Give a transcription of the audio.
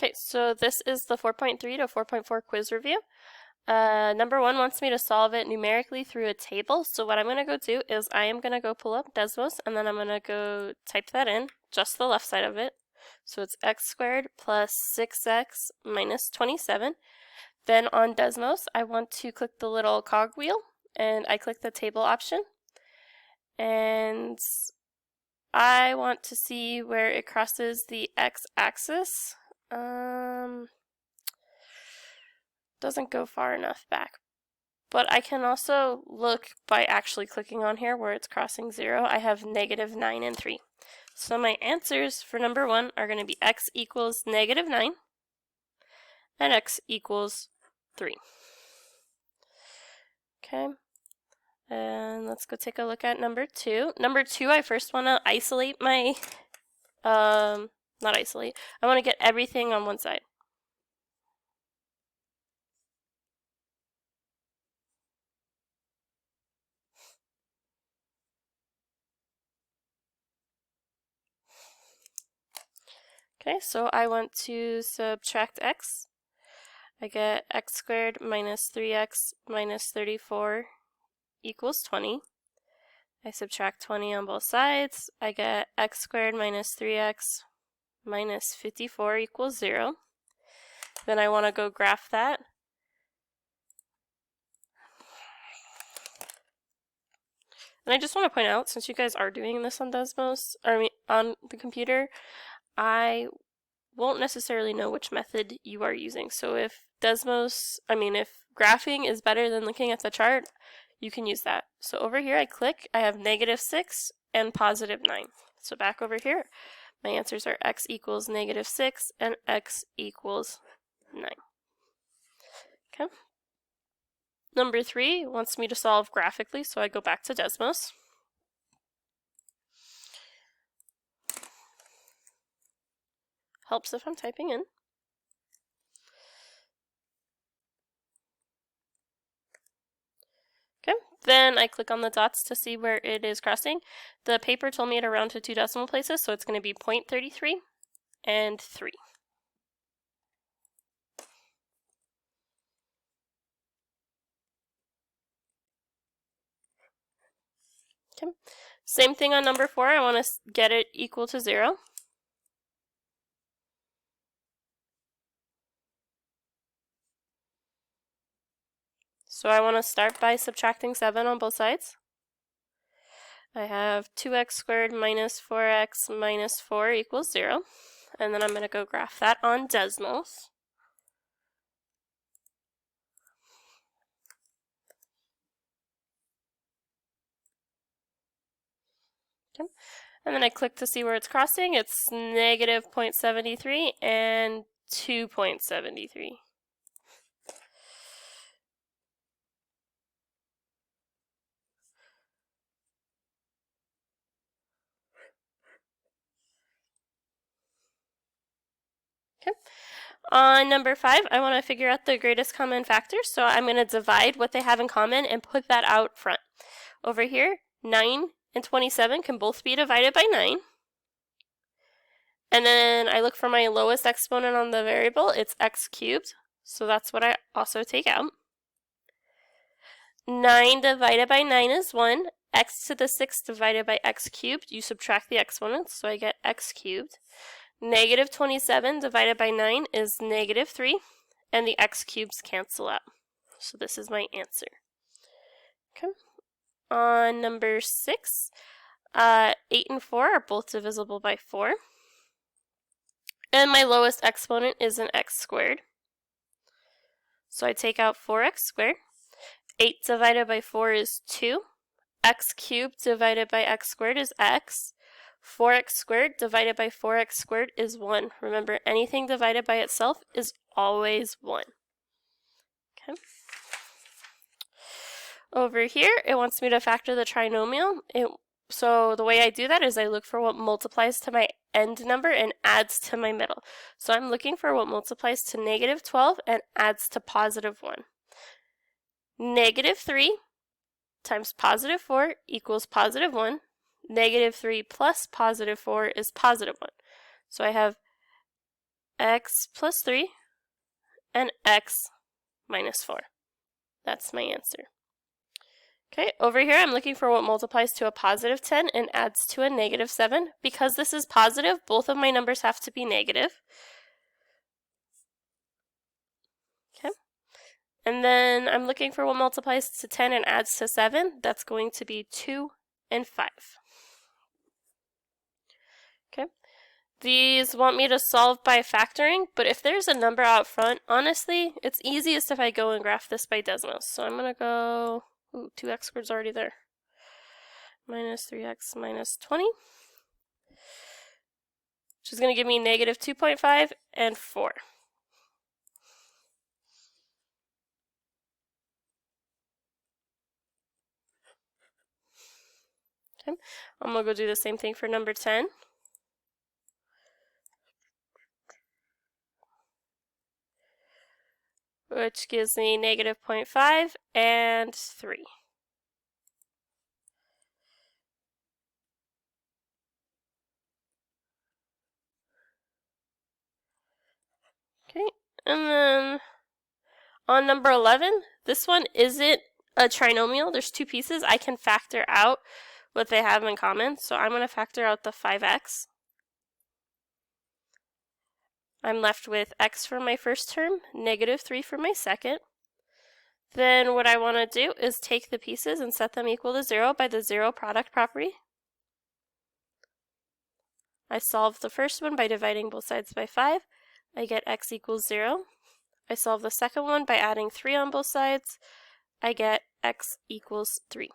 Okay, so this is the 4.3 to 4.4 quiz review. Number 1 wants me to solve it numerically through a table. So what I'm going to go do is I am going to go pull up Desmos, and then I'm going to go type that in, just the left side of it. So it's x squared plus 6x minus 27. Then on Desmos, I want to click the little cogwheel, and I click the table option. And I want to see where it crosses the x-axis. Doesn't go far enough back. But I can also look by actually clicking on here where it's crossing 0. I have negative 9 and 3. So my answers for number 1 are going to be x equals negative 9 and x equals 3. Okay. And let's go take a look at number 2. Number 2, I first want to isolate my, not isolate, I want to get everything on one side. Okay, so I want to subtract x. I get x squared minus 3x minus 34 equals 20. I subtract 20 on both sides. I get x squared minus 3x minus 54 equals 0. Then I want to go graph that. And I just want to point out, since you guys are doing this on Desmos, on the computer, I won't necessarily know which method you are using. So if if graphing is better than looking at the chart, you can use that. So over here I click, I have negative 6 and positive 9. So back over here, my answers are x equals negative 6 and x equals 9. Okay. Number 3 wants me to solve graphically, so I go back to Desmos. Helps if I'm typing in. Okay, then I click on the dots to see where it is crossing. The paper told me to round to 2 decimal places, so it's going to be 0.33 and 3. Okay, same thing on number 4. I want to get it equal to 0. So I want to start by subtracting 7 on both sides. I have 2x squared minus 4x minus 4 equals 0. And then I'm going to go graph that on Desmos. Okay. And then I click to see where it's crossing. It's negative 0.73 and 2.73. Okay. On number 5, I want to figure out the greatest common factor, so I'm going to divide what they have in common and put that out front. Over here, 9 and 27 can both be divided by 9. And then I look for my lowest exponent on the variable, it's x cubed, so that's what I also take out. 9 divided by 9 is 1. X to the 6th divided by x cubed, you subtract the exponents, so I get x cubed. Negative 27 divided by 9 is negative 3, and the x cubes cancel out. So this is my answer. Okay. On number 6, 8 and 4 are both divisible by 4. And my lowest exponent is an x squared. So I take out 4x squared. 8 divided by 4 is 2. X cubed divided by x squared is x. 4x squared divided by 4x squared is 1. Remember, anything divided by itself is always 1. Okay. Over here, it wants me to factor the trinomial. So the way I do that is I look for what multiplies to my end number and adds to my middle. So I'm looking for what multiplies to negative 12 and adds to positive 1. Negative 3 times positive 4 equals positive 1. Negative 3 plus positive 4 is positive 1. So I have x plus 3, and x minus 4. That's my answer. Okay, over here I'm looking for what multiplies to a positive 10 and adds to a negative 7. Because this is positive, both of my numbers have to be negative. Okay, and then I'm looking for what multiplies to 10 and adds to 7. That's going to be 2 and 5. Okay, these want me to solve by factoring, but if there's a number out front, honestly, it's easiest if I go and graph this by Desmos. So I'm going to go... Ooh, 2x squared's already there. Minus 3x minus 20. Which is going to give me negative 2.5 and 4. Okay, I'm going to go do the same thing for number 10. Which gives me negative 0.5 and 3. Okay, and then on number 11, this one isn't a trinomial. There's two pieces. I can factor out what they have in common. So I'm going to factor out the 5x. I'm left with x for my first term, negative 3 for my second. Then what I want to do is take the pieces and set them equal to 0 by the zero product property. I solve the first one by dividing both sides by 5. I get x equals 0. I solve the second one by adding 3 on both sides. I get x equals 3.